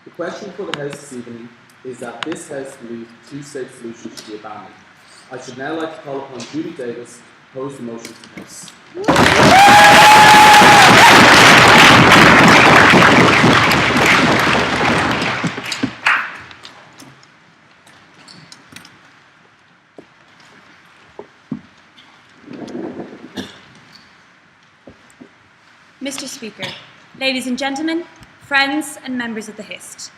The question for the House this evening is that this House believes the two-state solution should be abandoned. I should now like to call upon Judy Davis to pose the motion to the House. Mr. Speaker, ladies and gentlemen, friends and members of the HIST.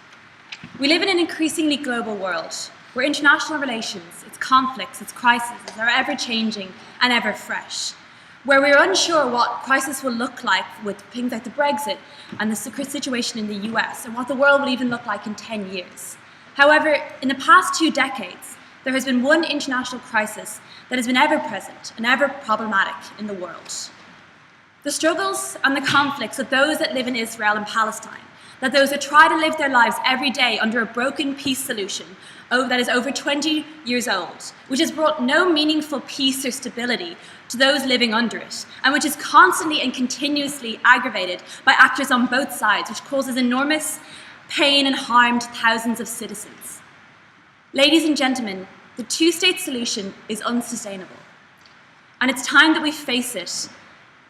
We live in an increasingly global world where international relations, its conflicts, its crises are ever-changing and ever-fresh, where we're unsure what crisis will look like with things like the Brexit and the situation in the US, and what the world will even look like in 10 years. However, in the past 2 decades, there has been one international crisis that has been ever-present and ever-problematic in the world. The struggles and the conflicts of those that live in Israel and Palestine, that those that try to live their lives every day under a broken peace solution that is over 20 years old, which has brought no meaningful peace or stability to those living under it, and which is constantly and continuously aggravated by actors on both sides, which causes enormous pain and harm to thousands of citizens. Ladies and gentlemen, the two-state solution is unsustainable, and it's time that we face it,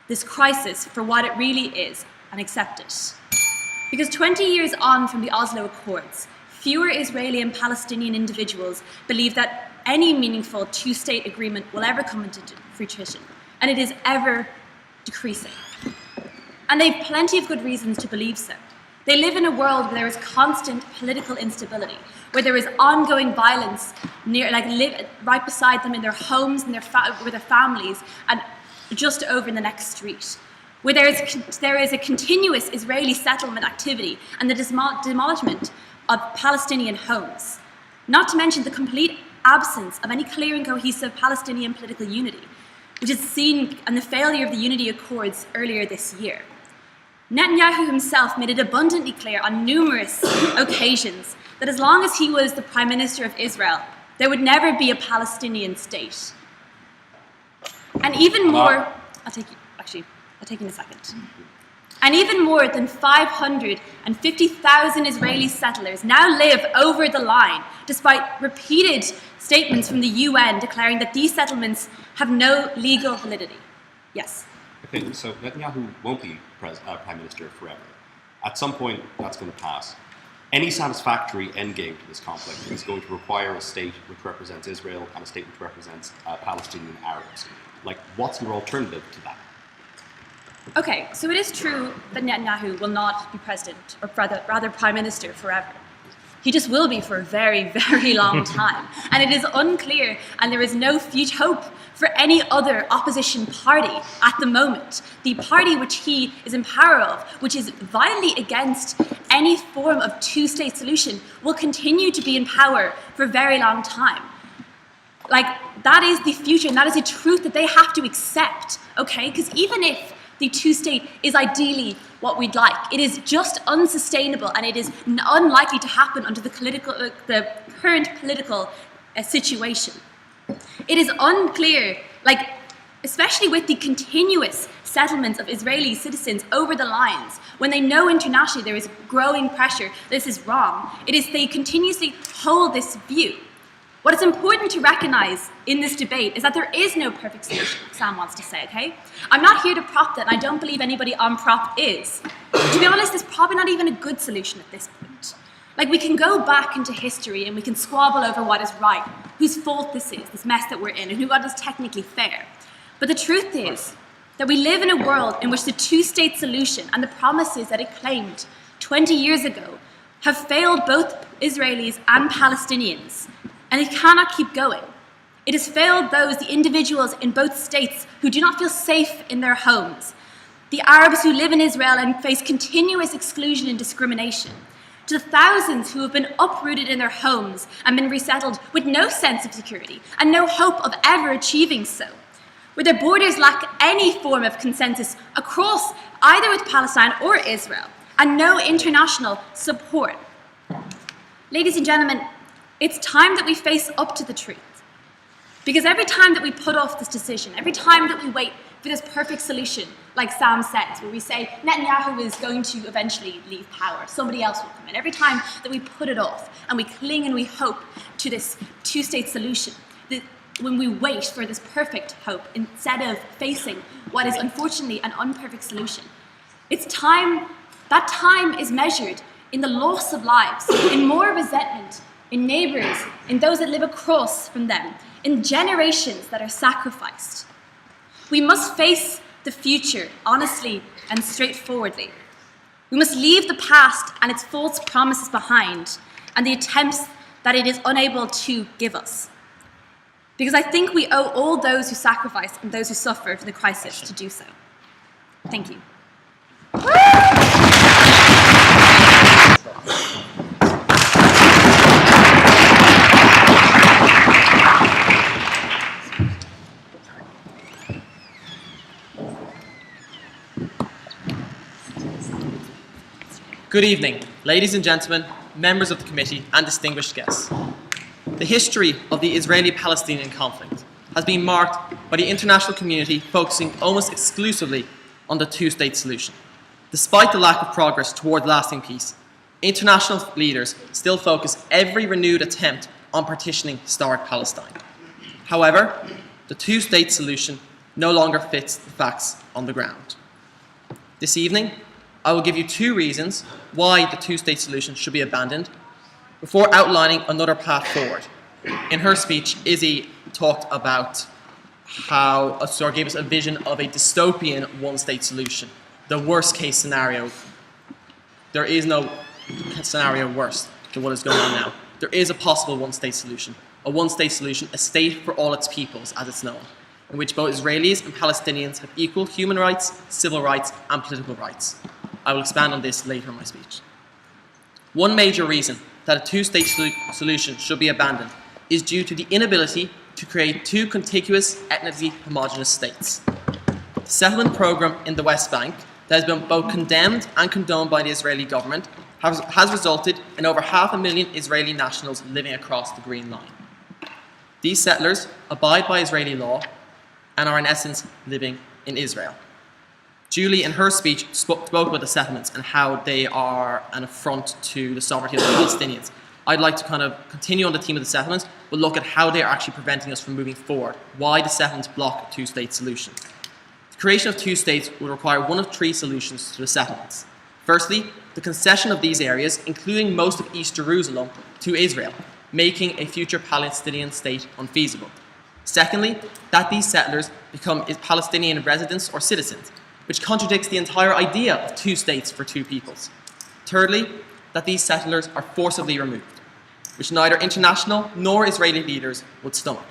this crisis, for what it really is, and accept it. Because 20 years on from the Oslo Accords, fewer Israeli and Palestinian individuals believe that any meaningful two-state agreement will ever come into fruition, and it is ever decreasing. And they have plenty of good reasons to believe so. They live in a world where there is constant political instability, where there is ongoing violence right beside them in their homes and with their families, and just over in the next street, where there is a continuous Israeli settlement activity and the demolishment of Palestinian homes, not to mention the complete absence of any clear and cohesive Palestinian political unity, which is seen in the failure of the Unity Accords earlier this year. Netanyahu himself made it abundantly clear on numerous occasions that as long as he was the Prime Minister of Israel, there would never be a Palestinian state. And even more, I'll take you in a second. And even more than 550,000 Israeli settlers now live over the line, despite repeated statements from the UN declaring that these settlements have no legal validity. Yes? Okay, so Netanyahu won't be Prime Minister forever. At some point, that's going to pass. Any satisfactory endgame to this conflict is going to require a state which represents Israel and a state which represents Palestinian Arabs. Like, what's your alternative to that? Okay, so it is true that Netanyahu will not be president, or rather Prime Minister forever. He just will be for a very, very long time. And it is unclear, and there is no future hope for any other opposition party at the moment. The party which he is in power of, which is violently against any form of two-state solution, will continue to be in power for a very long time. Like, that is the future, and that is a truth that they have to accept, okay? Because even if the two-state is ideally what we'd like, it is just unsustainable, and it is unlikely to happen under the current political situation. It is unclear, especially with the continuous settlements of Israeli citizens over the lines, when they know internationally there is growing pressure, this is wrong, they continuously hold this view. What is important to recognize in this debate is that there is no perfect solution, Sam wants to say, okay? I'm not here to prop that, and I don't believe anybody on prop is. To be honest, there's probably not even a good solution at this point. We can go back into history and we can squabble over what is right, whose fault this is, this mess that we're in, and what is technically fair. But the truth is that we live in a world in which the two-state solution and the promises that it claimed 20 years ago have failed both Israelis and Palestinians. And it cannot keep going. It has failed the individuals in both states who do not feel safe in their homes, the Arabs who live in Israel and face continuous exclusion and discrimination, to the thousands who have been uprooted in their homes and been resettled with no sense of security and no hope of ever achieving so, where their borders lack any form of consensus across either with Palestine or Israel, and no international support. Ladies and gentlemen, it's time that we face up to the truth. Because every time that we put off this decision, every time that we wait for this perfect solution, like Sam says, where we say Netanyahu is going to eventually leave power, somebody else will come in. Every time that we put it off and we cling and we hope to this two-state solution, when we wait for this perfect hope instead of facing what is unfortunately an imperfect solution, that time is measured in the loss of lives, in more resentment, in neighbours, in those that live across from them, in generations that are sacrificed. We must face the future honestly and straightforwardly. We must leave the past and its false promises behind and the attempts that it is unable to give us. Because I think we owe all those who sacrifice and those who suffer for the crisis to do so. Thank you. Good evening, ladies and gentlemen, members of the committee and distinguished guests. The history of the Israeli-Palestinian conflict has been marked by the international community focusing almost exclusively on the two-state solution. Despite the lack of progress toward lasting peace, international leaders still focus every renewed attempt on partitioning historic Palestine. However, the two-state solution no longer fits the facts on the ground. This evening, I will give you two reasons why the two-state solution should be abandoned before outlining another path forward. In her speech, Izzy talked about gave us a vision of a dystopian one-state solution, the worst-case scenario. There is no scenario worse than what is going on now. There is a possible one-state solution. A one-state solution, a state for all its peoples, as it's known, in which both Israelis and Palestinians have equal human rights, civil rights, and political rights. I will expand on this later in my speech. One major reason that a two-state solution should be abandoned is due to the inability to create two contiguous, ethnically homogeneous states. The settlement program in the West Bank that has been both condemned and condoned by the Israeli government has resulted in over 500,000 Israeli nationals living across the Green Line. These settlers abide by Israeli law and are in essence living in Israel. Julie, in her speech, spoke about the settlements and how they are an affront to the sovereignty of the Palestinians. I'd like to kind of continue on the theme of the settlements, but look at how they are actually preventing us from moving forward, why the settlements block a two-state solution. The creation of two states would require one of three solutions to the settlements. Firstly, the concession of these areas, including most of East Jerusalem, to Israel, making a future Palestinian state unfeasible. Secondly, that these settlers become Palestinian residents or citizens, which contradicts the entire idea of two states for two peoples. Thirdly, that these settlers are forcibly removed, which neither international nor Israeli leaders would stomach.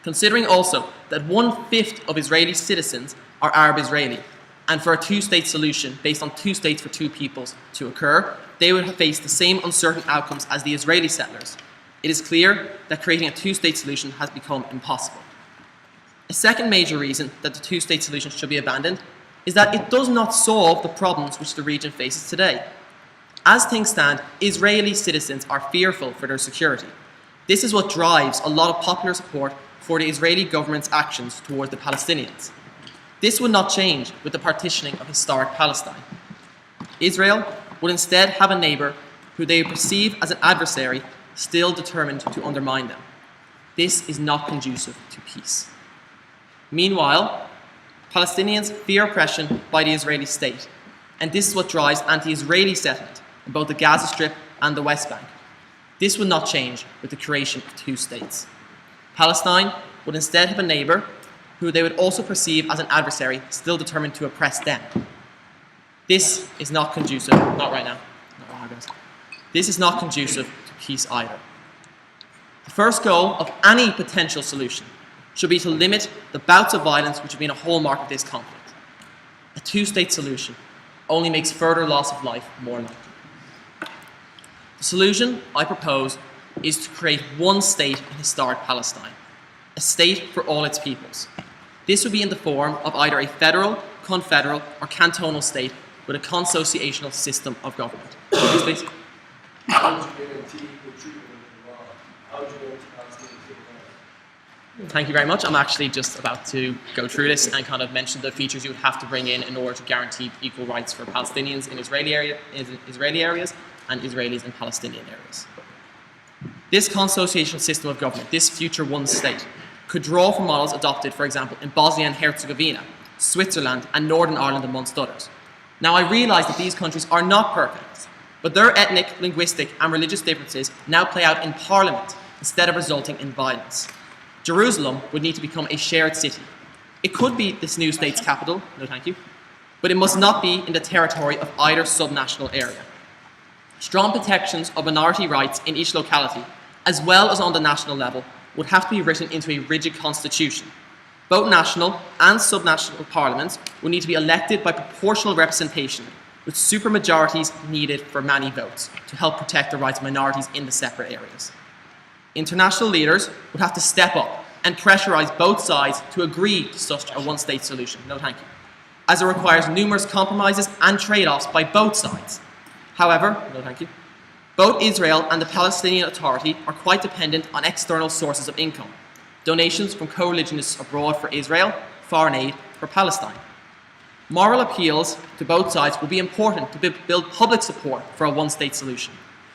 Considering also that 1/5 of Israeli citizens are Arab Israeli, and for a two-state solution based on two states for two peoples to occur, they would face the same uncertain outcomes as the Israeli settlers. It is clear that creating a two-state solution has become impossible. A second major reason that the two-state solution should be abandoned is that it does not solve the problems which the region faces today. As things stand, Israeli citizens are fearful for their security. This is what drives a lot of popular support for the Israeli government's actions towards the Palestinians. This would not change with the partitioning of historic Palestine. Israel would instead have a neighbour who they perceive as an adversary, still determined to undermine them. This is not conducive to peace. Meanwhile, Palestinians fear oppression by the Israeli state, and this is what drives anti-Israeli settlement in both the Gaza Strip and the West Bank. This would not change with the creation of two states. Palestine would instead have a neighbour who they would also perceive as an adversary, still determined to oppress them. This is not conducive, not right now, guys. This is not conducive to peace either. The first goal of any potential solution should be to limit the bouts of violence which have been a hallmark of this conflict. A two-state solution only makes further loss of life more likely. The solution I propose is to create one state in historic Palestine, a state for all its peoples. This would be in the form of either a federal, confederal, or cantonal state with a consociational system of government. How would you guarantee equal treatment in the law? How would you guarantee Palestinian human rights? Thank you very much. I'm actually just about to go through this and kind of mention the features you would have to bring in order to guarantee equal rights for Palestinians in Israeli areas and Israelis in Palestinian areas. This consociational system of government, this future one state, could draw from models adopted, for example, in Bosnia and Herzegovina, Switzerland, and Northern Ireland, amongst others. Now, I realise that these countries are not perfect, but their ethnic, linguistic, and religious differences now play out in parliament instead of resulting in violence. Jerusalem would need to become a shared city. It could be this new state's capital, no thank you, but it must not be in the territory of either subnational area. Strong protections of minority rights in each locality, as well as on the national level, would have to be written into a rigid constitution. Both national and subnational parliaments would need to be elected by proportional representation, with supermajorities needed for many votes to help protect the rights of minorities in the separate areas. International leaders would have to step up and pressurise both sides to agree to such a one-state solution, no thank you, as it requires numerous compromises and trade-offs by both sides. However, no thank you, both Israel and the Palestinian Authority are quite dependent on external sources of income, donations from co-religionists abroad for Israel, foreign aid for Palestine. Moral appeals to both sides will be important to build public support for a one-state solution,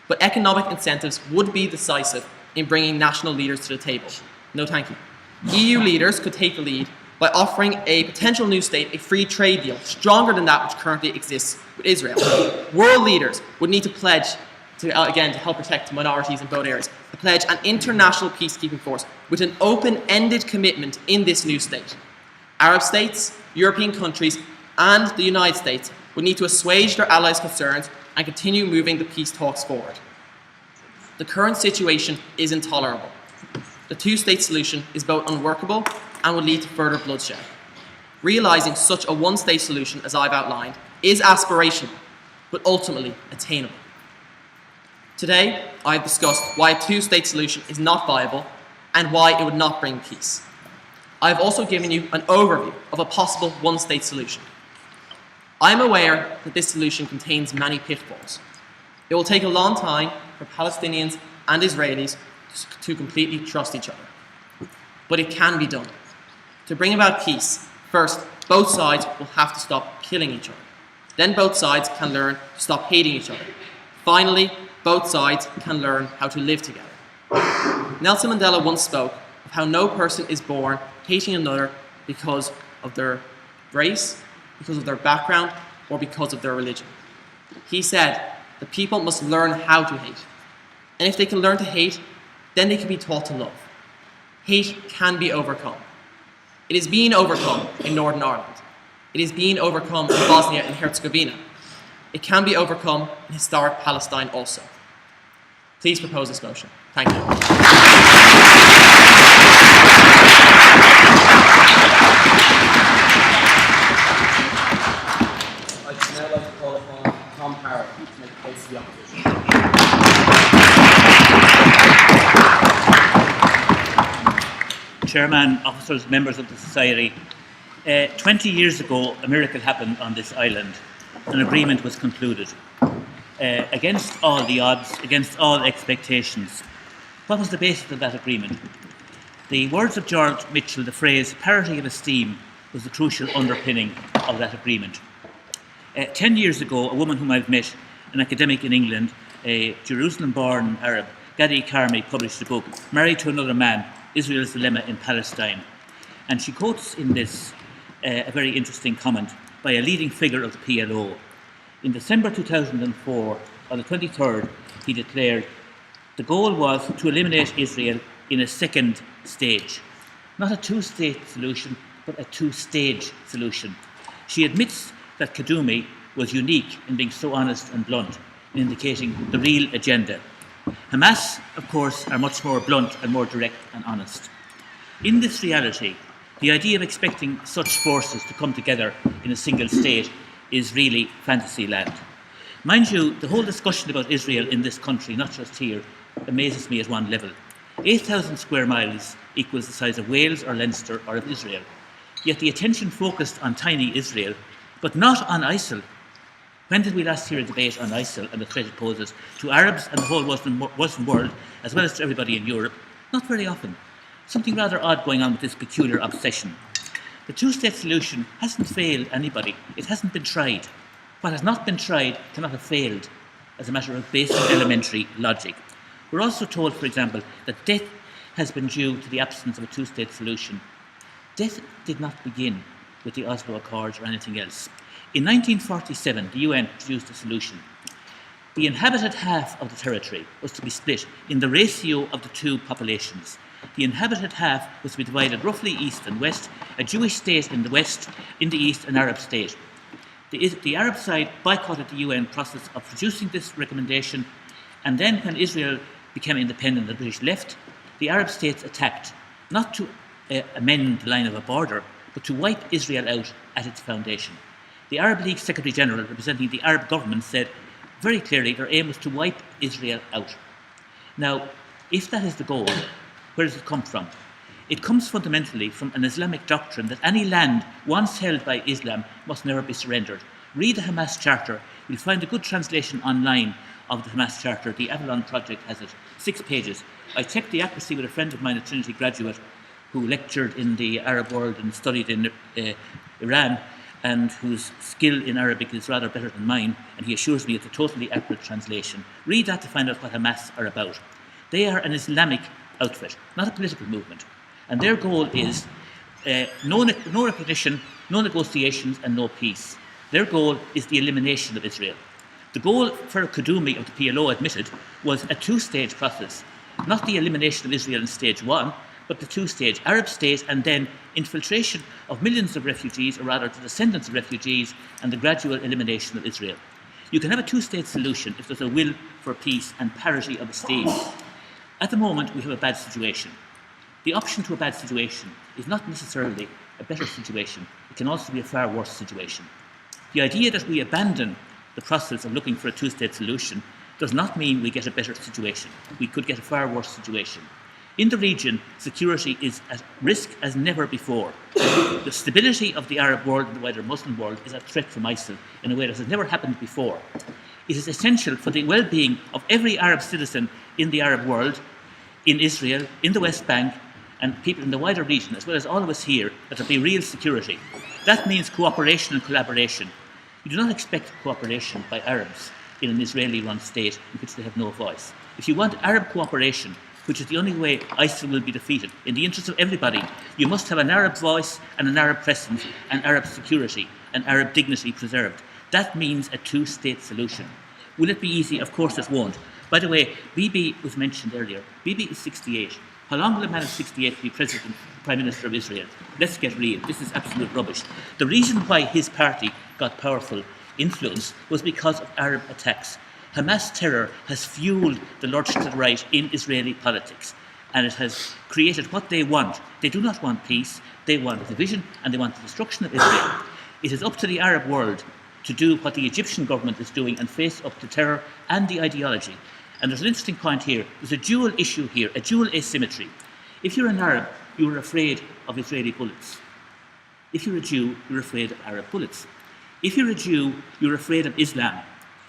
but economic incentives would be decisive in bringing national leaders to the table. No thank you. EU leaders could take the lead by offering a potential new state a free trade deal stronger than that which currently exists with Israel. World leaders would need to pledge to help protect minorities in both areas, to pledge an international peacekeeping force with an open-ended commitment in this new state. Arab states, European countries, and the United States would need to assuage their allies' concerns and continue moving the peace talks forward. The current situation is intolerable. The two-state solution is both unworkable and will lead to further bloodshed. Realising such a one-state solution, as I've outlined, is aspirational, but ultimately attainable. Today, I've discussed why a two-state solution is not viable and why it would not bring peace. I've also given you an overview of a possible one-state solution. I'm aware that this solution contains many pitfalls. It will take a long time for Palestinians and Israelis to completely trust each other. But it can be done. To bring about peace, first, both sides will have to stop killing each other. Then both sides can learn to stop hating each other. Finally, both sides can learn how to live together. Nelson Mandela once spoke of how no person is born hating another because of their race, because of their background, or because of their religion. He said that people must learn how to hate. And if they can learn to hate, then they can be taught to love. Hate can be overcome. It is being overcome in Northern Ireland. It is being overcome in Bosnia and Herzegovina. It can be overcome in historic Palestine also. Please propose this motion. Thank you. I should now like to call upon Tom Parrott to make the case for the opposition. Chairman, officers, members of the Society. 20 years ago, a miracle happened on this island. An agreement was concluded. Against all the odds, against all expectations. What was the basis of that agreement? The words of George Mitchell, the phrase parity of esteem, was the crucial underpinning of that agreement. 10 years ago, a woman whom I've met, an academic in England, a Jerusalem-born Arab, Gadi Karmi, published a book, Married to Another Man, Israel's Dilemma in Palestine. And she quotes in this a very interesting comment by a leading figure of the PLO. In December 2004, on the 23rd, he declared, the goal was to eliminate Israel in a second stage. Not a two-state solution, but a two-stage solution. She admits that Kaddoumi was unique in being so honest and blunt, indicating the real agenda. Hamas, of course, are much more blunt and more direct and honest. In this reality, the idea of expecting such forces to come together in a single state is really fantasy land. Mind you, the whole discussion about Israel in this country, not just here, amazes me at one level. 8,000 square miles equals the size of Wales or Leinster or of Israel. Yet the attention focused on tiny Israel, but not on ISIL. When did we last hear a debate on ISIL and the threat it poses to Arabs and the whole Muslim world, as well as to everybody in Europe? Not very often. something rather odd going on with this peculiar obsession. The two-state solution hasn't failed anybody. It hasn't been tried. What has not been tried cannot have failed as a matter of basic elementary logic. We're also told, for example, that death has been due to the absence of a two-state solution. Death did not begin with the Oslo Accords or anything else. In 1947, the UN produced a solution. The inhabited half of the territory was to be split in the ratio of the two populations. The inhabited half was to be divided roughly east and west, a Jewish state in the west, in the east an Arab state. The Arab side boycotted the UN process of producing this recommendation, and then when Israel became independent and the British left, the Arab states attacked, not to amend the line of a border, but to wipe Israel out at its foundation. The Arab League Secretary General, representing the Arab government, said very clearly their aim was to wipe Israel out. Now, if that is the goal, where does it come from? It comes fundamentally from an Islamic doctrine that any land once held by Islam must never be surrendered. Read the Hamas Charter. You'll find a good translation online of the Hamas Charter. The Avalon Project has it, 6 pages. I checked the accuracy with a friend of mine, a Trinity graduate, who lectured in the Arab world and studied in Iran, and whose skill in Arabic is rather better than mine, and he assures me it's a totally accurate translation. Read that to find out what Hamas are about. They are an Islamic outfit, not a political movement. And their goal is no recognition, no negotiations, and no peace. Their goal is the elimination of Israel. The goal for Kaddoumi of the PLO admitted was a two-stage process, not the elimination of Israel in stage one, but the two-stage Arab state and then infiltration of millions of refugees, or rather the descendants of refugees, and the gradual elimination of Israel. You can have a two-state solution if there's a will for peace and parity of esteem. At the moment, we have a bad situation. The option to a bad situation is not necessarily a better situation. It can also be a far worse situation. The idea that we abandon the process of looking for a two-state solution does not mean we get a better situation. We could get a far worse situation. In the region, security is at risk as never before. The stability of the Arab world and the wider Muslim world is a threat from ISIL in a way that has never happened before. It is essential for the well-being of every Arab citizen in the Arab world, in Israel, in the West Bank, and people in the wider region, as well as all of us here, that there be real security. That means cooperation and collaboration. You do not expect cooperation by Arabs in an Israeli-run state in which they have no voice. If you want Arab cooperation, which is the only way ISIL will be defeated, in the interest of everybody, you must have an Arab voice and an Arab presence, and Arab security, and Arab dignity preserved. That means a two-state solution. Will it be easy? Of course it won't. By the way, Bibi was mentioned earlier. Bibi is 68. How long will a man at 68 be President, Prime Minister of Israel? Let's get real. This is absolute rubbish. The reason why his party got powerful influence was because of Arab attacks. Hamas terror has fueled the lurch to the right in Israeli politics, and it has created what they want. They do not want peace, they want division, and they want the destruction of Israel. It is up to the Arab world to do what the Egyptian government is doing and face up to terror and the ideology. And there's an interesting point here. There's a dual issue here, a dual asymmetry. If you're an Arab, you're afraid of Israeli bullets. If you're a Jew, you're afraid of Arab bullets. If you're a Jew, you're afraid of Islam.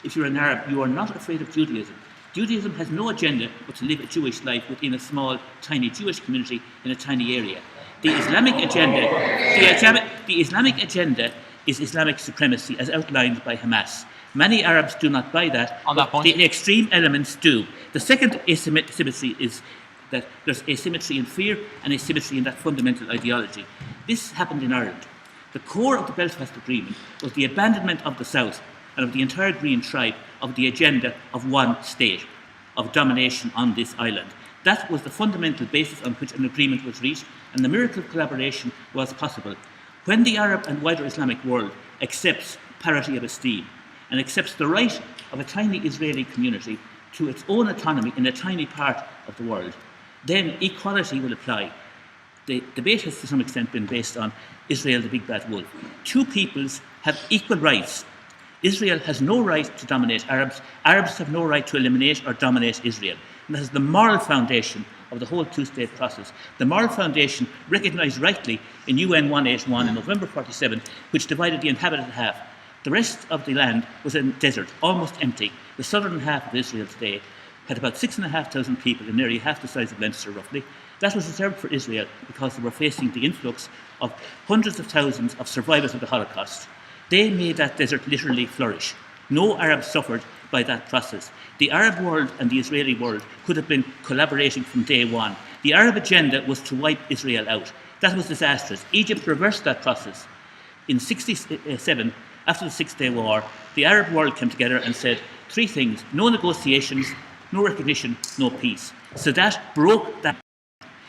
If you're an Arab, you are not afraid of Judaism. Judaism has no agenda but to live a Jewish life within a small, tiny Jewish community in a tiny area. The Islamic agenda is Islamic supremacy as outlined by Hamas. Many Arabs do not buy that, On that point. the extreme elements do. The second asymmetry is that there's asymmetry in fear and asymmetry in that fundamental ideology. This happened in Ireland. The core of the Belfast Agreement was the abandonment of the South and of the entire Green tribe of the agenda of one state, of domination on this island. That was the fundamental basis on which an agreement was reached, and the miracle of collaboration was possible. When the Arab and wider Islamic world accepts parity of esteem and accepts the right of a tiny Israeli community to its own autonomy in a tiny part of the world, then equality will apply. The debate has to some extent been based on Israel, the big bad wolf. Two peoples have equal rights. Israel has no right to dominate Arabs. Arabs have no right to eliminate or dominate Israel. And that is the moral foundation of the whole two-state process. The moral foundation recognised rightly in UN 181 in November 47, which divided the inhabited half. The rest of the land was a desert, almost empty. The southern half of Israel today, had about 6,500 people in nearly half the size of Leinster roughly. That was reserved for Israel because they were facing the influx of hundreds of thousands of survivors of the Holocaust. They made that desert literally flourish. No Arabs suffered by that process. The Arab world and the Israeli world could have been collaborating from day one. The Arab agenda was to wipe Israel out. That was disastrous. Egypt reversed that process. In 1967, after the Six-Day War, the Arab world came together and said three things: no negotiations, no recognition, no peace. Sadat broke that.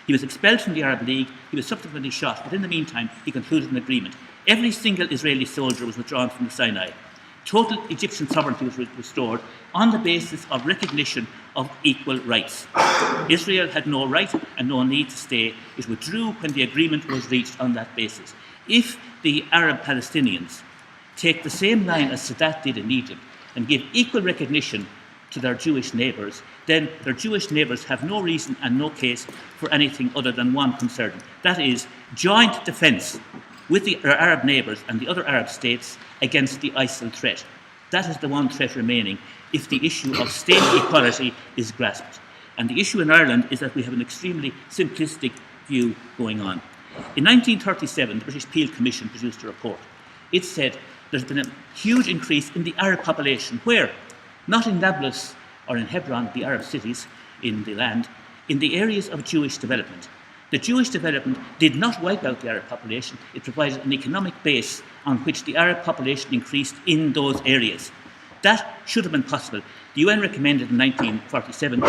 He was expelled from the Arab League. He was subsequently shot, but in the meantime, he concluded an agreement. Every single Israeli soldier was withdrawn from the Sinai. Total Egyptian sovereignty was restored on the basis of recognition of equal rights. Israel had no right and no need to stay. It withdrew when the agreement was reached on that basis. If the Arab Palestinians take the same line as Sadat did in Egypt and give equal recognition to their Jewish neighbours, then their Jewish neighbours have no reason and no case for anything other than one concern. That is joint defence with their Arab neighbours and the other Arab states against the ISIL threat. That is the one threat remaining if the issue of state equality is grasped. And the issue in Ireland is that we have an extremely simplistic view going on. In 1937, the British Peel Commission produced a report. It said there's been a huge increase in the Arab population. Where? Not in Nablus or in Hebron, the Arab cities in the land, in the areas of Jewish development. The Jewish development did not wipe out the Arab population. It provided an economic base on which the Arab population increased in those areas. That should have been possible. The UN recommended in 1947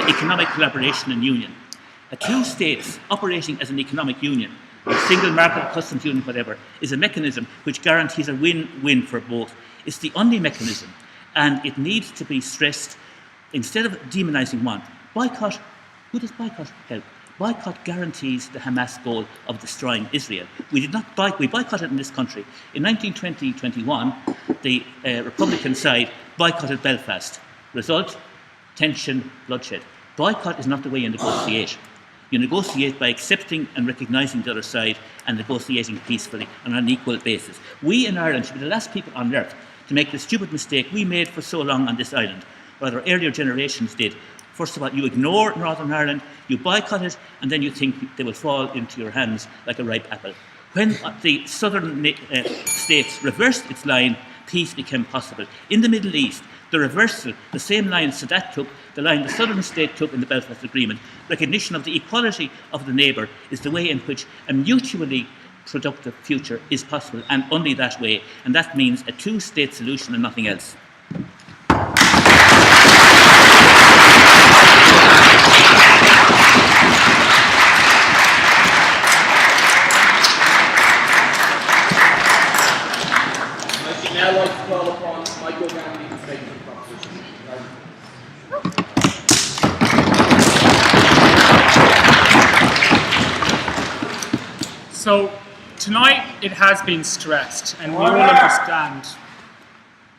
economic collaboration and union. Two states operating as an economic union, a single market, customs union, whatever, is a mechanism which guarantees a win-win for both. It's the only mechanism, and it needs to be stressed. Instead of demonising one, boycott. Who does boycott help? Boycott guarantees the Hamas goal of destroying Israel. We boycotted in this country. In 1920-21, the Republican side boycotted Belfast. Result, tension, bloodshed. Boycott is not the way you negotiate. You negotiate by accepting and recognising the other side and negotiating peacefully on an equal basis. We in Ireland should be the last people on earth to make the stupid mistake we made for so long on this island, or our earlier generations did. First of all, you ignore Northern Ireland, you boycott it, and then you think they will fall into your hands like a ripe apple. When the southern states reversed its line, peace became possible. In the Middle East, the reversal, the same line Sadat took, the line the southern state took in the Belfast Agreement, recognition of the equality of the neighbour is the way in which a mutually productive future is possible, and only that way, and that means a two-state solution and nothing else. Now I'd like to call upon Michael Gandy to take the proposition. So tonight it has been stressed, and we all understand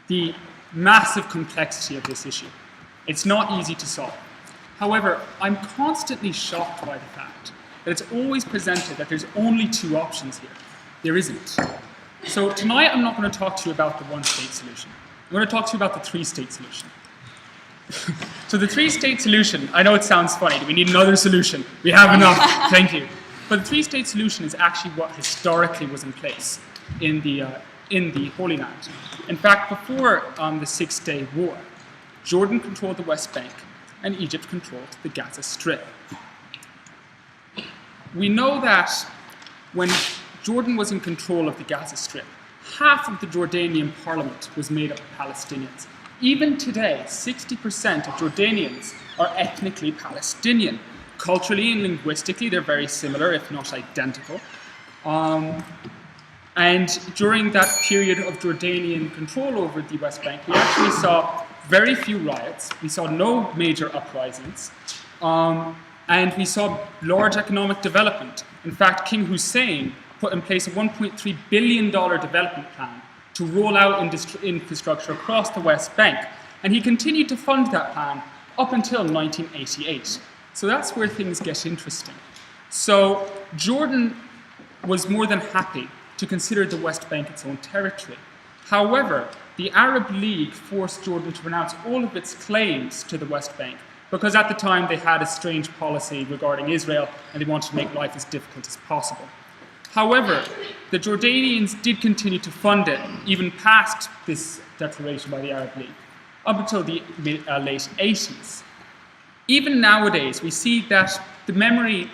the massive complexity of this issue. It's not easy to solve. However, I'm constantly shocked by the fact that it's always presented that there's only two options here. There isn't. So tonight I'm not going to talk to you about the one-state solution. I'm going to talk to you about the three-state solution. So the three-state solution, I know it sounds funny. Do we need another solution? We have enough. Thank you. But the three-state solution is actually what historically was in place in the Holy Land. In fact, before the Six-Day War, Jordan controlled the West Bank and Egypt controlled the Gaza Strip. We know that when Jordan was in control of the Gaza Strip, half of the Jordanian parliament was made up of Palestinians. Even today, 60% of Jordanians are ethnically Palestinian. Culturally and linguistically, they're very similar, if not identical. And during that period of Jordanian control over the West Bank, we actually saw very few riots. We saw no major uprisings. And we saw large economic development. In fact, King Hussein put in place a $1.3 billion development plan to roll out infrastructure across the West Bank. And he continued to fund that plan up until 1988. So that's where things get interesting. So Jordan was more than happy to consider the West Bank its own territory. However, the Arab League forced Jordan to renounce all of its claims to the West Bank because at the time they had a strange policy regarding Israel and they wanted to make life as difficult as possible. However, the Jordanians did continue to fund it, even past this declaration by the Arab League, up until the late 80s. Even nowadays, we see that the memory,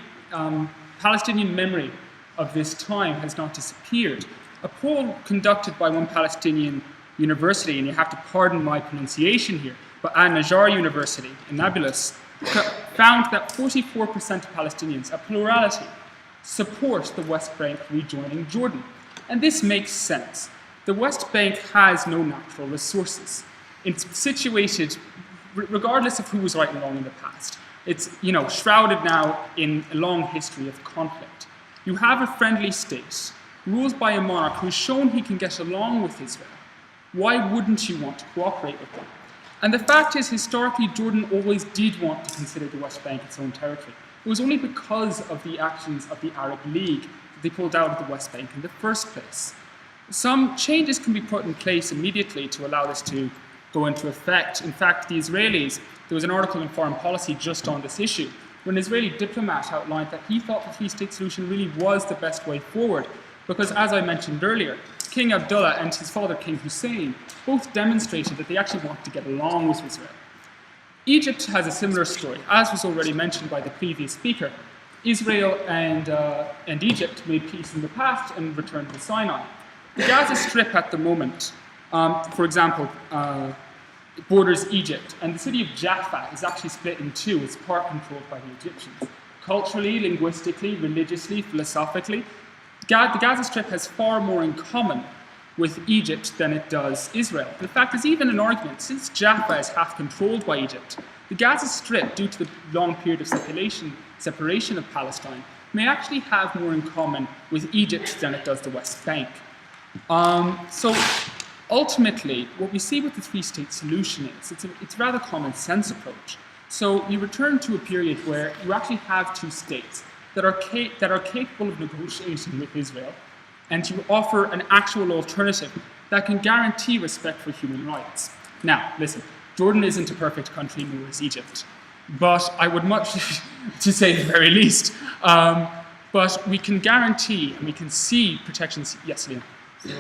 Palestinian memory of this time has not disappeared. A poll conducted by one Palestinian university, and you have to pardon my pronunciation here, but An-Najjar University in Nablus, found that 44% of Palestinians, a plurality, support the West Bank rejoining Jordan. And this makes sense. The West Bank has no natural resources. It's situated, regardless of who was right and wrong in the past, it's shrouded now in a long history of conflict. You have a friendly state, ruled by a monarch who's shown he can get along with Israel. Why wouldn't you want to cooperate with them? And the fact is, historically, Jordan always did want to consider the West Bank its own territory. It was only because of the actions of the Arab League that they pulled out of the West Bank in the first place. Some changes can be put in place immediately to allow this to go into effect. In fact, the Israelis, there was an article in Foreign Policy just on this issue, where an Israeli diplomat outlined that he thought the three-state solution really was the best way forward, because as I mentioned earlier, King Abdullah and his father, King Hussein, both demonstrated that they actually wanted to get along with Israel. Egypt has a similar story. As was already mentioned by the previous speaker, Israel and Egypt made peace in the past and returned to Sinai. The Gaza Strip at the moment, for example, borders Egypt, and the city of Jaffa is actually split in two. It's part controlled by the Egyptians. Culturally, linguistically, religiously, philosophically, the Gaza Strip has far more in common with Egypt than it does Israel. In fact, there's even an argument, since Jaffa is half controlled by Egypt, the Gaza Strip, due to the long period of separation of Palestine, may actually have more in common with Egypt than it does the West Bank. So ultimately, what we see with the three-state solution is it's a rather common sense approach. So you return to a period where you actually have two states that are capable of negotiating with Israel, and you offer an actual alternative that can guarantee respect for human rights. Now, listen, Jordan isn't a perfect country, nor is Egypt, but I would much, to say the very least, but we can guarantee and we can see protections. Yes, Liam. So,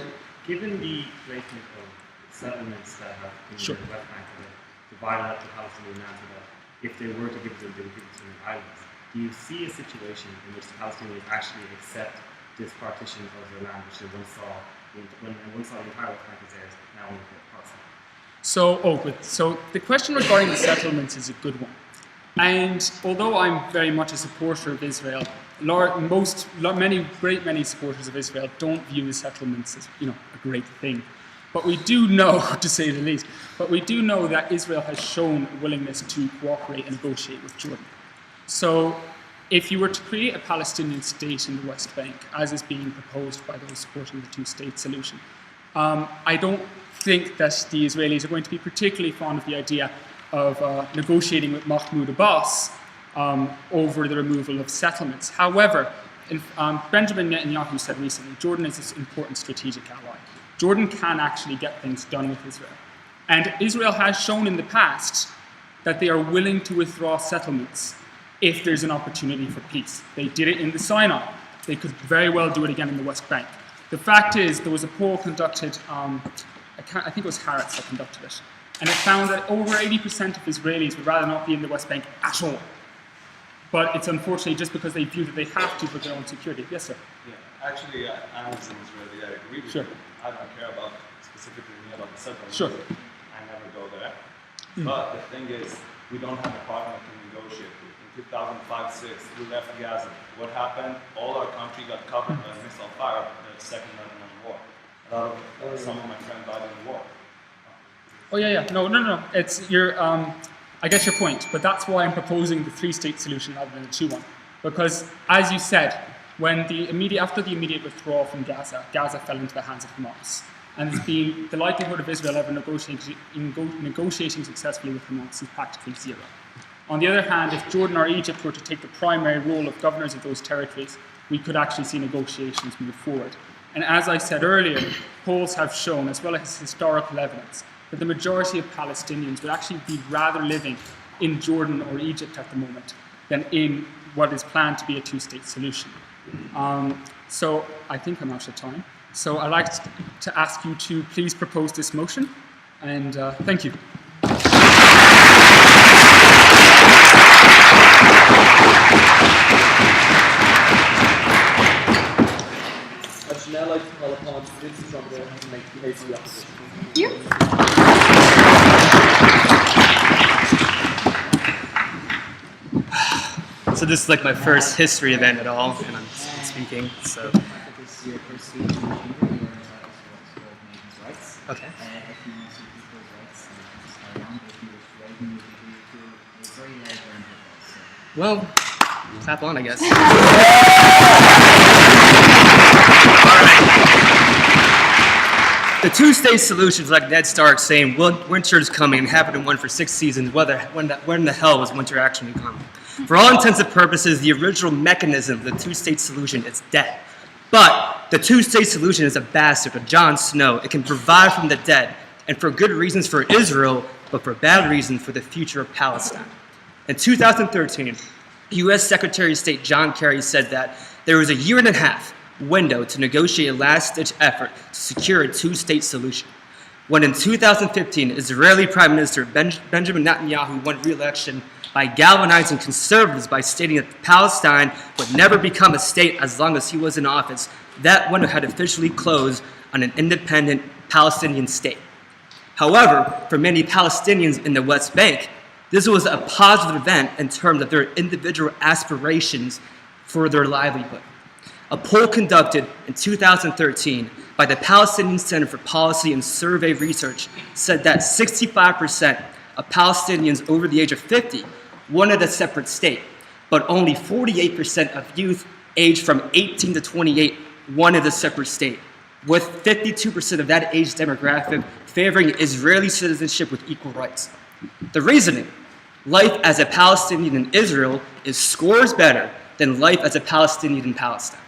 given the placement of settlements that have been in the West Bank that divided up the Palestinian land, so that if they were to give them, they would give it to the islands, do you see a situation in which the Palestinians actually accept this partition of their land, which they once saw when one saw the entire West Bank as theirs, now only parts of it? So the question regarding the settlements is a good one. And although I'm very much a supporter of Israel, many supporters of Israel don't view the settlements as a great thing. But we do know, to say the least, that Israel has shown a willingness to cooperate and negotiate with Jordan. So if you were to create a Palestinian state in the West Bank, as is being proposed by those supporting the two-state solution, I don't think that the Israelis are going to be particularly fond of the idea of negotiating with Mahmoud Abbas over the removal of settlements. However, Benjamin Netanyahu said recently, Jordan is an important strategic ally. Jordan can actually get things done with Israel. And Israel has shown in the past that they are willing to withdraw settlements if there's an opportunity for peace. They did it in the Sinai. They could very well do it again in the West Bank. The fact is, there was a poll conducted, I think it was Haaretz that conducted it, and it found that over 80% of Israelis would rather not be in the West Bank at all. But it's unfortunately just because they view that they have to for their own security. Yes, sir? Yeah, actually, I'm an Israeli. I agree with you. I don't care specifically about the settlement. Sure. I never go there. But the thing is, we don't have a partner to negotiate with. In 2005-06, we left Gaza. What happened? All our country got covered by missile fire in the Second Lebanon War. Some of my friends died in the war. Oh yeah. No. It's I get your point, but that's why I'm proposing the three-state solution rather than the two-one. Because, as you said, after the immediate withdrawal from Gaza, Gaza fell into the hands of Hamas. And the likelihood of Israel ever negotiating successfully with Hamas is practically zero. On the other hand, if Jordan or Egypt were to take the primary role of governors of those territories, we could actually see negotiations move forward. And as I said earlier, polls have shown, as well as historical evidence, that the majority of Palestinians would actually be rather living in Jordan or Egypt at the moment than in what is planned to be a two-state solution. So I think I'm out of time. So I'd like to ask you to please propose this motion, and thank you. I should now like to call upon Vincent Trumbull to make the case of the opposition. So this is like my first history event at all, and I'm speaking, so. This is your first speech in Geneva, you are World Nations Rights. Okay. If you want to see people's rights, you can just carry on. If you wish to write me, you feel it's very loud around your voice. Well, tap on, I guess. The two-state solutions, like Ned Stark saying, well, winter is coming and haven't won for 6 seasons, when the hell was winter actually coming? For all intents and purposes, the original mechanism of the two-state solution is dead. But the two-state solution is a bastard of Jon Snow. It can provide from the dead, and for good reasons for Israel, but for bad reasons for the future of Palestine. In 2013, U.S. Secretary of State John Kerry said that there was a 1.5 year window to negotiate a last-ditch effort to secure a two-state solution. When in 2015, Israeli Prime Minister Benjamin Netanyahu won re-election by galvanizing conservatives by stating that Palestine would never become a state as long as he was in office, that window had officially closed on an independent Palestinian state. However, for many Palestinians in the West Bank, this was a positive event in terms of their individual aspirations for their livelihood. A poll conducted in 2013 by the Palestinian Center for Policy and Survey Research said that 65% of Palestinians over the age of 50 wanted a separate state, but only 48% of youth aged from 18 to 28 wanted a separate state, with 52% of that age demographic favoring Israeli citizenship with equal rights. The reasoning: life as a Palestinian in Israel is scores better than life as a Palestinian in Palestine.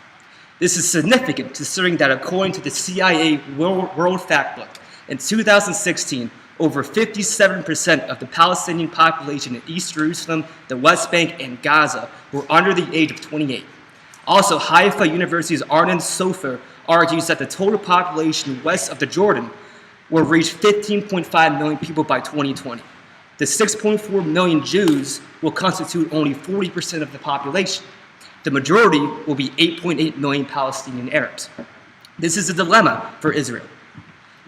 This is significant considering that according to the CIA World Factbook, in 2016, over 57% of the Palestinian population in East Jerusalem, the West Bank, and Gaza were under the age of 28. Also, Haifa University's Arnon Sofer argues that the total population west of the Jordan will reach 15.5 million people by 2020. The 6.4 million Jews will constitute only 40% of the population. The majority will be 8.8 million Palestinian Arabs. This is a dilemma for Israel.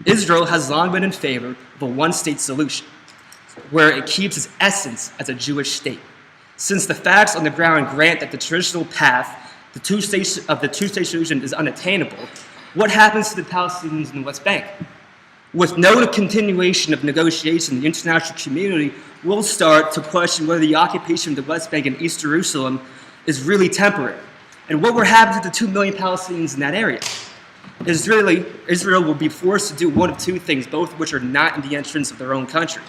Israel has long been in favor of a one-state solution, where it keeps its essence as a Jewish state. Since the facts on the ground grant that the traditional path the two-state solution is unattainable, what happens to the Palestinians in the West Bank? With no continuation of negotiation, the international community will start to question whether the occupation of the West Bank and East Jerusalem is really temporary, and what will happen to the 2 million Palestinians in that area. Israel will be forced to do one of two things, both of which are not in the interest of their own country.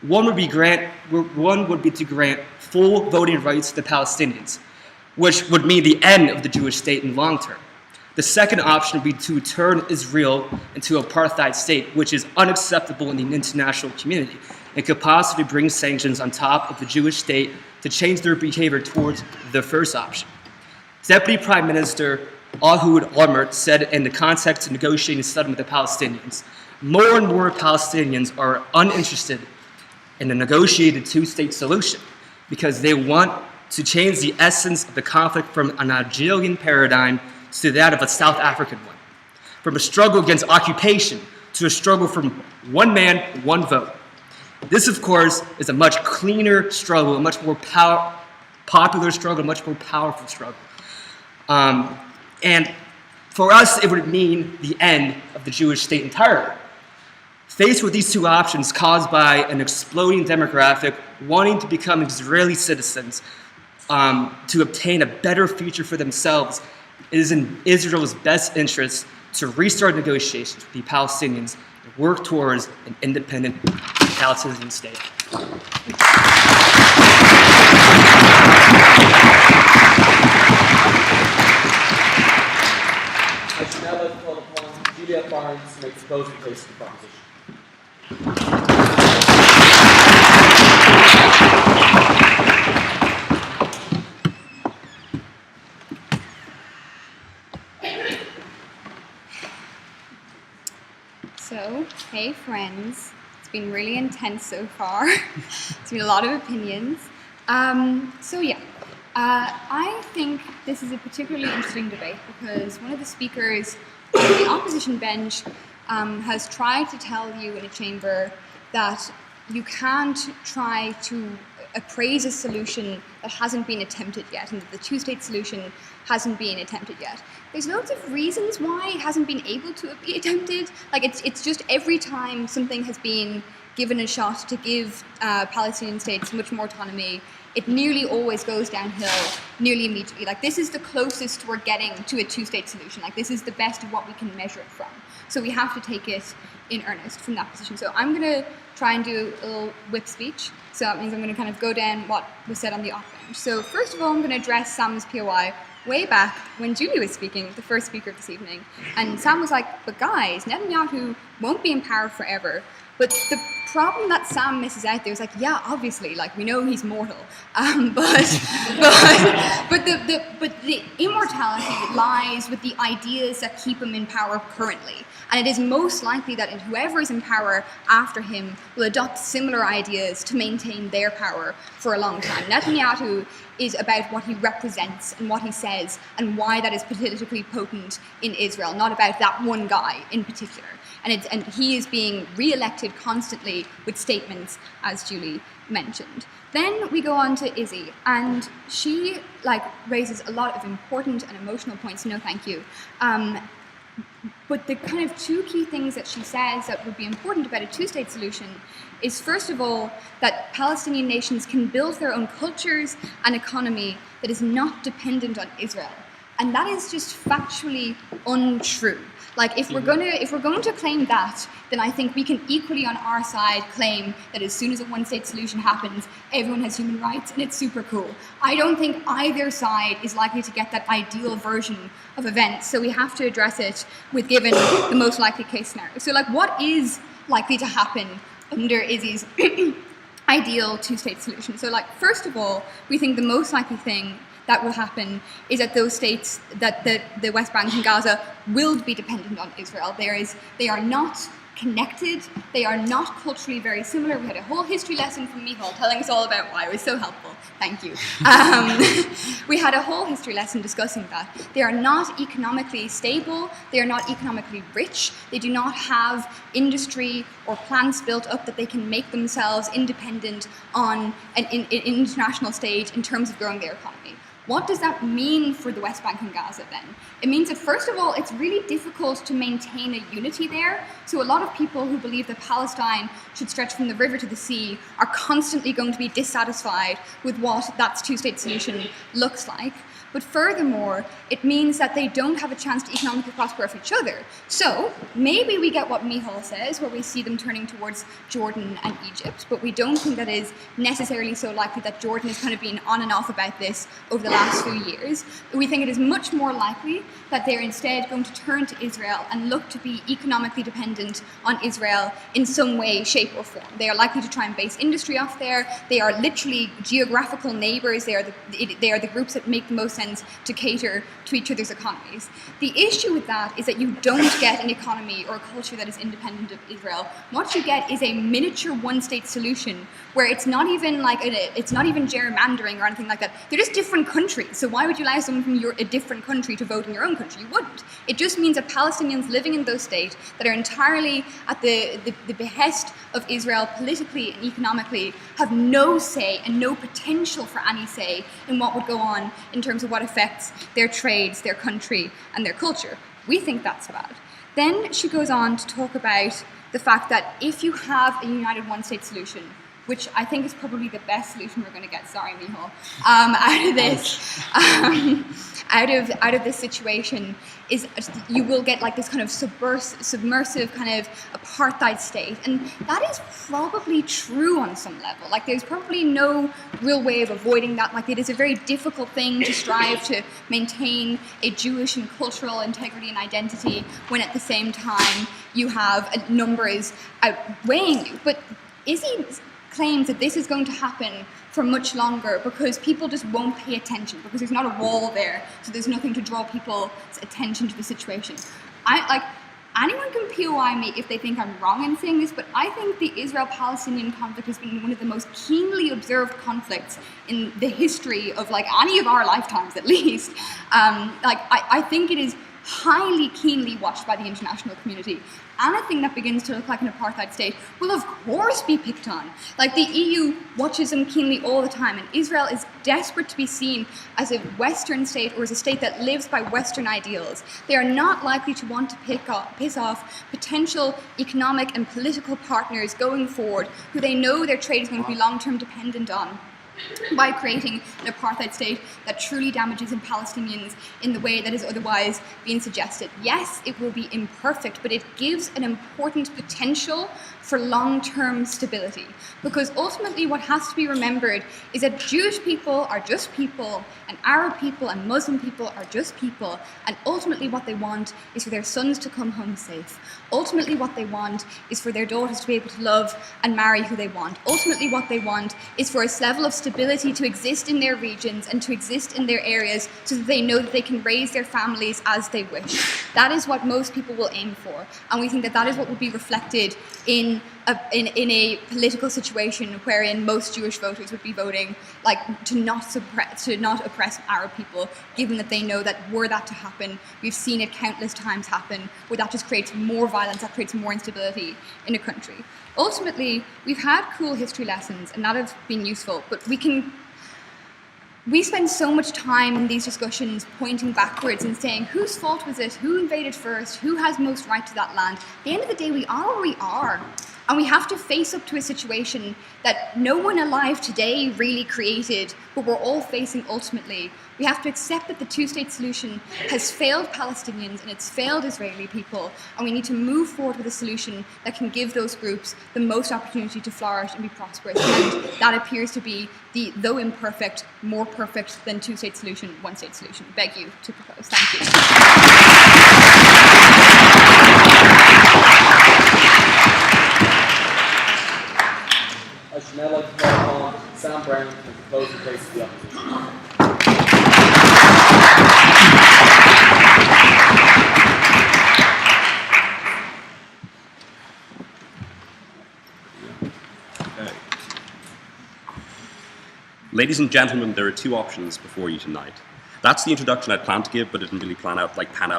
One would be to grant full voting rights to the Palestinians, which would mean the end of the Jewish state in the long term. The second option would be to turn Israel into an apartheid state, which is unacceptable in the international community, and could possibly bring sanctions on top of the Jewish state to change their behavior towards the first option. Deputy Prime Minister Ehud Olmert said in the context of negotiating a settlement with the Palestinians, more and more Palestinians are uninterested in a negotiated two-state solution because they want to change the essence of the conflict from an Algerian paradigm to that of a South African one, from a struggle against occupation to a struggle from one man, one vote. This, of course, is a much cleaner struggle, a much more popular struggle, a much more powerful struggle. And for us, it would mean the end of the Jewish state entirely. Faced with these two options caused by an exploding demographic wanting to become Israeli citizens to obtain a better future for themselves, it is in Israel's best interest to restart negotiations with the Palestinians and work towards an independent Palestinian state. I should now like to call upon Juliet Barnes to make the closing case for the proposition. hello. Hey, friends. It's been really intense so far. It's been a lot of opinions. I think this is a particularly interesting debate because one of the speakers on the opposition bench has tried to tell you in a chamber that you can't try to appraise a solution that hasn't been attempted yet, and that the two-state solution hasn't been attempted yet. There's loads of reasons why it hasn't been able to be attempted. Like it's just every time something has been given a shot to give Palestinian states much more autonomy, it nearly always goes downhill nearly immediately. Like this is the closest we're getting to a two-state solution. Like this is the best of what we can measure it from. So we have to take it in earnest from that position. So I'm going to try and do a little whip speech. So that means I'm going to kind of go down what was said on the op bench. So first of all, I'm going to address Sam's POI way back when Julie was speaking, the first speaker this evening. And Sam was like, but guys, Netanyahu won't be in power forever. But the problem that Sam misses out there is like, yeah, obviously, like we know he's mortal, but the immortality lies with the ideas that keep him in power currently, and it is most likely that whoever is in power after him will adopt similar ideas to maintain their power for a long time. Netanyahu is about what he represents and what he says and why that is politically potent in Israel, not about that one guy in particular. And he is being re-elected constantly with statements, as Julie mentioned. Then we go on to Izzy, and she raises a lot of important and emotional points. No, thank you. But the kind of two key things that she says that would be important about a two-state solution is, first of all, that Palestinian nations can build their own cultures and economy that is not dependent on Israel. And that is just factually untrue. Like if we're going to claim that, then I think we can equally on our side claim that as soon as a one-state solution happens, everyone has human rights and it's super cool. I don't think either side is likely to get that ideal version of events, so we have to address it with given the most likely case scenario. So what is likely to happen under Izzy's ideal two-state solution? So first of all, we think the most likely thing that will happen is that those states, that the West Bank and Gaza will be dependent on Israel. They are not connected, they are not culturally very similar. We had a whole history lesson from Michal telling us all about why. It was so helpful, thank you. We had a whole history lesson discussing that. They are not economically stable, they are not economically rich, they do not have industry or plants built up that they can make themselves independent on an international stage in terms of growing their economy. What does that mean for the West Bank and Gaza then? It means that first of all, it's really difficult to maintain a unity there. So a lot of people who believe that Palestine should stretch from the river to the sea are constantly going to be dissatisfied with what that two-state solution looks like. But furthermore, it means that they don't have a chance to economically prosper off each other. So maybe we get what Michal says, where we see them turning towards Jordan and Egypt, but we don't think that is necessarily so likely that Jordan has kind of been on and off about this over the last few years. We think it is much more likely that they're instead going to turn to Israel and look to be economically dependent on Israel in some way, shape or form. They are likely to try and base industry off there. They are literally geographical neighbors. They are the groups that make the most sense to cater to each other's economies. The issue with that is that you don't get an economy or a culture that is independent of Israel. What you get is a miniature one-state solution where it's not even it's not even gerrymandering or anything like that. They're just different countries. So why would you allow someone from a different country to vote in your own country? You wouldn't. It just means that Palestinians living in those states that are entirely at the behest of Israel politically and economically have no say and no potential for any say in what would go on in terms of what affects their trades, their country, and their culture. We think that's bad. Then she goes on to talk about the fact that if you have a united one-state solution, which I think is probably the best solution we're going to get, sorry Michal, out of this, out of this situation, is you will get this kind of submersive kind of apartheid state, and that is probably true on some level. There's probably no real way of avoiding that. It is a very difficult thing to strive to maintain a Jewish and cultural integrity and identity when at the same time you have numbers outweighing you. But Izzy claims that this is going to happen for much longer because people just won't pay attention, because there's not a wall there, so there's nothing to draw people's attention to the situation. anyone can POI me if they think I'm wrong in saying this, but I think the Israel-Palestinian conflict has been one of the most keenly observed conflicts in the history of like any of our lifetimes, at least. I think it is highly keenly watched by the international community. Anything that begins to look like an apartheid state will of course be picked on. Like the EU watches them keenly all the time, and Israel is desperate to be seen as a Western state or as a state that lives by Western ideals. They are not likely to want to piss off potential economic and political partners going forward who they know their trade is going to be long-term dependent on, by creating an apartheid state that truly damages Palestinians in the way that is otherwise being suggested. Yes, it will be imperfect, but it gives an important potential for long-term stability. Because ultimately what has to be remembered is that Jewish people are just people, and Arab people and Muslim people are just people, and ultimately what they want is for their sons to come home safe. Ultimately what they want is for their daughters to be able to love and marry who they want. Ultimately what they want is for a level of stability to exist in their regions and to exist in their areas so that they know that they can raise their families as they wish. That is what most people will aim for, and we think that that is what will be reflected in a political situation wherein most Jewish voters would be voting like to not oppress Arab people, given that they know that were that to happen, we've seen it countless times happen, where that just creates more violence, that creates more instability in a country. Ultimately, we've had cool history lessons and that have been useful, but we spend so much time in these discussions pointing backwards and saying, whose fault was it? Who invaded first? Who has most right to that land? At the end of the day, we are where we are. And we have to face up to a situation that no one alive today really created, but we're all facing ultimately. We have to accept that the two-state solution has failed Palestinians and it's failed Israeli people, and we need to move forward with a solution that can give those groups the most opportunity to flourish and be prosperous. And that appears to be the, though imperfect, more perfect than two-state solution, one-state solution. Beg you to propose. Thank you. I should now like to call upon Sam Brown to propose the case of the opposition. Ladies and gentlemen, there are two options before you tonight. That's the introduction I'd planned to give, but it didn't really pan out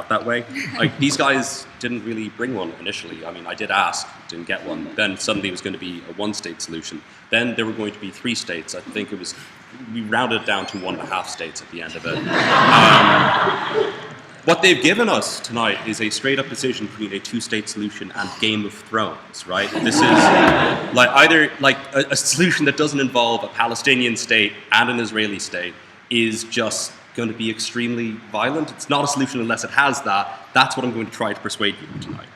that way. Like, these guys didn't really bring one initially. I mean, I did ask, didn't get one. Then suddenly it was going to be a one-state solution. Then there were going to be 3 states. I think we rounded it down to 1.5 states at the end of it. What they've given us tonight is a straight-up decision between a 2-state solution and Game of Thrones, right? This is either a solution that doesn't involve a Palestinian state and an Israeli state is just going to be extremely violent. It's not a solution unless it has that. That's what I'm going to try to persuade you tonight.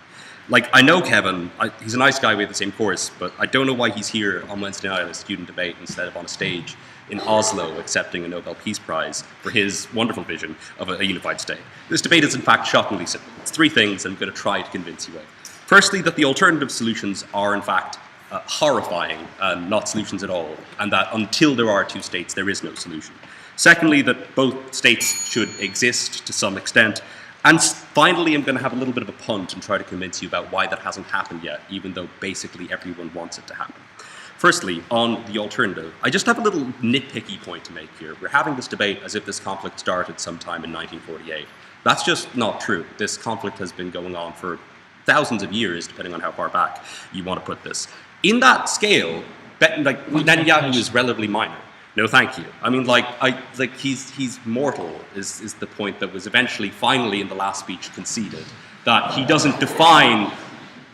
Like, I know Kevin, he's a nice guy, we have the same course, but I don't know why he's here on Wednesday night at a student debate instead of on a stage in Oslo accepting a Nobel Peace Prize for his wonderful vision of a unified state. This debate is in fact shockingly simple. It's 3 things I'm going to try to convince you of. Firstly, that the alternative solutions are in fact horrifying and not solutions at all, and that until there are 2 states, there is no solution. Secondly, that both states should exist to some extent. And finally, I'm going to have a little bit of a punt and try to convince you about why that hasn't happened yet, even though basically everyone wants it to happen. Firstly, on the alternative, I just have a little nitpicky point to make here. We're having this debate as if this conflict started sometime in 1948. That's just not true. This conflict has been going on for thousands of years, depending on how far back you want to put this. In that scale, Netanyahu is relatively minor. No, thank you. I mean, he's mortal is the point that was eventually, finally, in the last speech conceded. That he doesn't define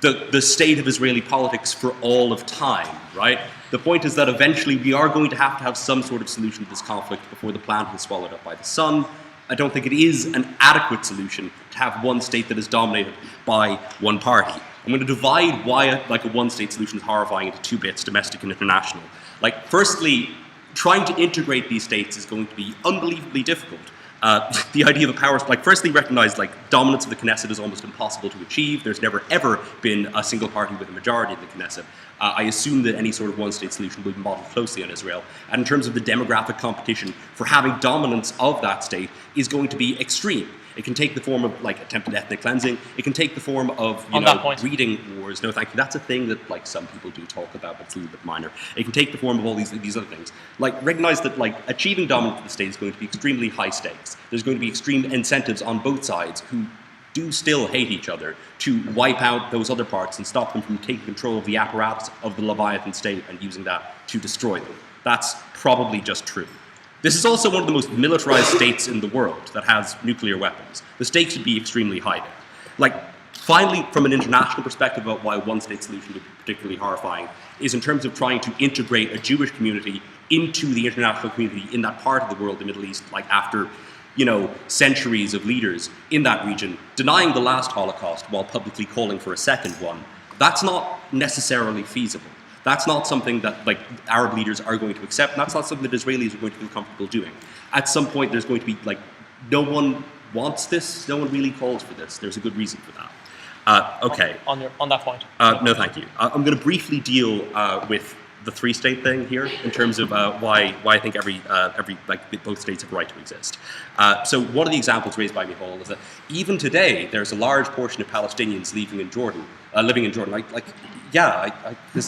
the state of Israeli politics for all of time, right? The point is that eventually we are going to have some sort of solution to this conflict before the plant is swallowed up by the sun. I don't think it is an adequate solution to have one state that is dominated by one party. I'm going to divide why a 1-state solution is horrifying into 2 bits, domestic and international. Firstly, trying to integrate these states is going to be unbelievably difficult. The idea of a power, firstly recognize dominance of the Knesset is almost impossible to achieve. There's never ever been a single party with a majority in the Knesset. I assume that any sort of 1-state solution will be modeled closely on Israel. And in terms of the demographic competition for having dominance of that state is going to be extreme. It can take the form of like attempted ethnic cleansing. It can take the form of On that point. breeding wars. No, thank you. That's a thing that like some people do talk about, but it's a little bit minor. It can take the form of all these other things. Like recognize that like achieving dominance of the state is going to be extremely high stakes. There's going to be extreme incentives on both sides who do still hate each other to wipe out those other parts and stop them from taking control of the apparatus of the Leviathan state and using that to destroy them. That's probably just true. This is also one of the most militarized states in the world that has nuclear weapons. The stakes should be extremely high there. Like, finally, from an international perspective about why one-state solution would be particularly horrifying is in terms of trying to integrate a Jewish community into the international community in that part of the world, the Middle East, like after centuries of leaders in that region denying the last Holocaust while publicly calling for a second one. That's not necessarily feasible. That's not something that like Arab leaders are going to accept. And that's not something that Israelis are going to feel comfortable doing. At some point, there's going to be like, no one wants this. No one really calls for this. There's a good reason for that. Okay. On that point. No, thank you. I'm going to briefly deal with the three-state thing here in terms of why I think both states have a right to exist. So one of the examples raised by Michal is that even today there's a large portion of Palestinians living in Jordan.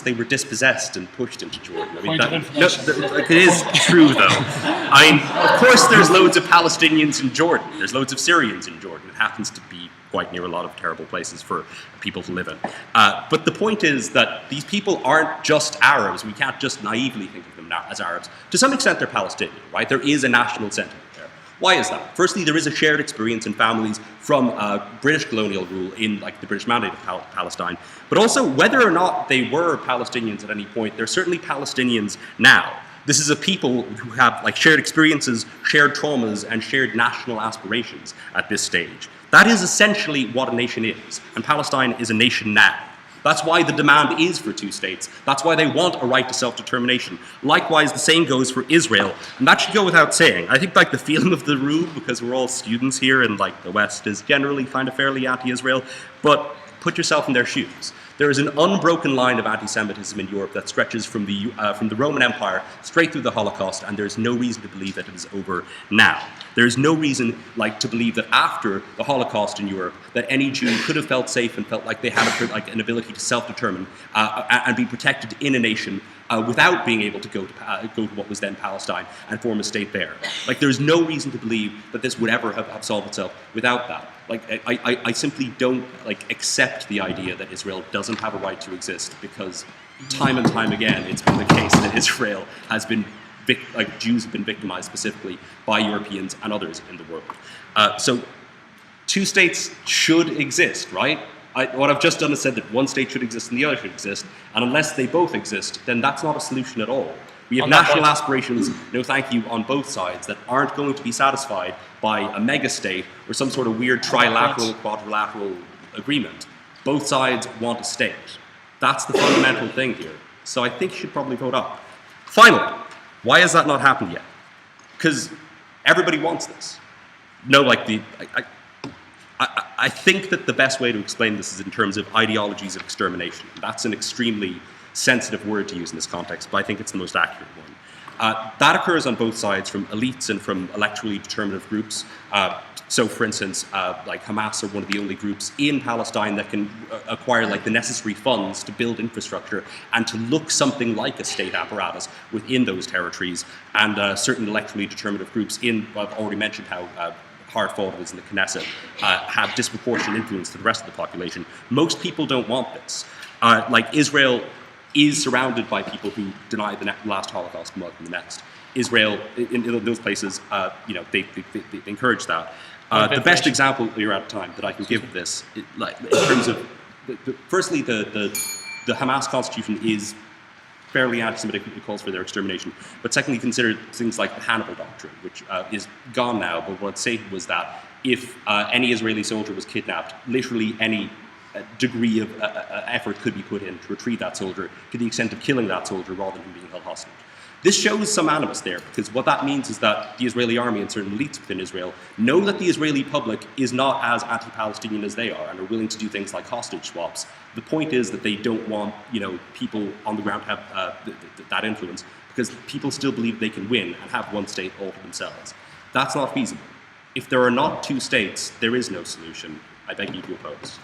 They were dispossessed and pushed into Jordan. It is true though. I mean, of course there's loads of Palestinians in Jordan. There's loads of Syrians in Jordan. It happens to be quite near a lot of terrible places for people to live in. But the point is that these people aren't just Arabs. We can't just naively think of them now as Arabs. To some extent, they're Palestinian, right? There is a national sentiment there. Why is that? Firstly, there is a shared experience in families from British colonial rule in like the British Mandate of Palestine. But also, whether or not they were Palestinians at any point, they're certainly Palestinians now. This is a people who have like shared experiences, shared traumas, and shared national aspirations at this stage. That is essentially what a nation is, and Palestine is a nation now. That's why the demand is for two states. That's why they want a right to self-determination. Likewise, the same goes for Israel, and that should go without saying. I think like the feeling of the room, because we're all students here and like the West is generally kind of fairly anti-Israel, but put yourself in their shoes. There is an unbroken line of anti-Semitism in Europe that stretches from the Roman Empire straight through the Holocaust, and there's no reason to believe that it is over now. There's no reason to believe that after the Holocaust in Europe, that any Jew could have felt safe and felt like they had an ability to self-determine and be protected in a nation without being able to go to what was then Palestine and form a state there. Like, there's no reason to believe that this would ever have solved itself without that. Like, I simply don't accept the idea that Israel doesn't have a right to exist, because time and time again it's been the case that Israel has been Jews have been victimized specifically by Europeans and others in the world. So two states should exist, right? What I've just done is said that one state should exist and the other should exist, and unless they both exist, then that's not a solution at all. We have national aspirations, no thank you, on both sides that aren't going to be satisfied by a mega-state or some sort of weird trilateral, quadrilateral agreement. Both sides want a state. That's the fundamental thing here. So I think you should probably vote up. Finally, why has that not happened yet? Because everybody wants this. No, I think that the best way to explain this is in terms of ideologies of extermination. That's an extremely sensitive word to use in this context, but I think it's the most accurate one. That occurs on both sides, from elites and from electorally determinative groups. So, for instance, Hamas are one of the only groups in Palestine that can acquire the necessary funds to build infrastructure and to look something like a state apparatus within those territories. And certain electorally determinative groups I've already mentioned how hard-fought it is in the Knesset, have disproportionate influence to the rest of the population. Most people don't want this. Israel is surrounded by people who deny the last Holocaust and welcome the next. Israel, in those places, they encourage that. The best example, you're out of time, that I can give of this, in terms of, firstly, the Hamas constitution is fairly anti-Semitic. It calls for their extermination. But secondly, consider things like the Hannibal Doctrine, which is gone now, but what it stated was that if any Israeli soldier was kidnapped, literally any degree of effort could be put in to retrieve that soldier, to the extent of killing that soldier rather than being held hostage. This shows some animus there, because what that means is that the Israeli army and certain elites within Israel know that the Israeli public is not as anti-Palestinian as they are and are willing to do things like hostage swaps. The point is that they don't want people on the ground to have that influence, because people still believe they can win and have one state all to themselves. That's not feasible. If there are not two states, there is no solution. I beg you to oppose.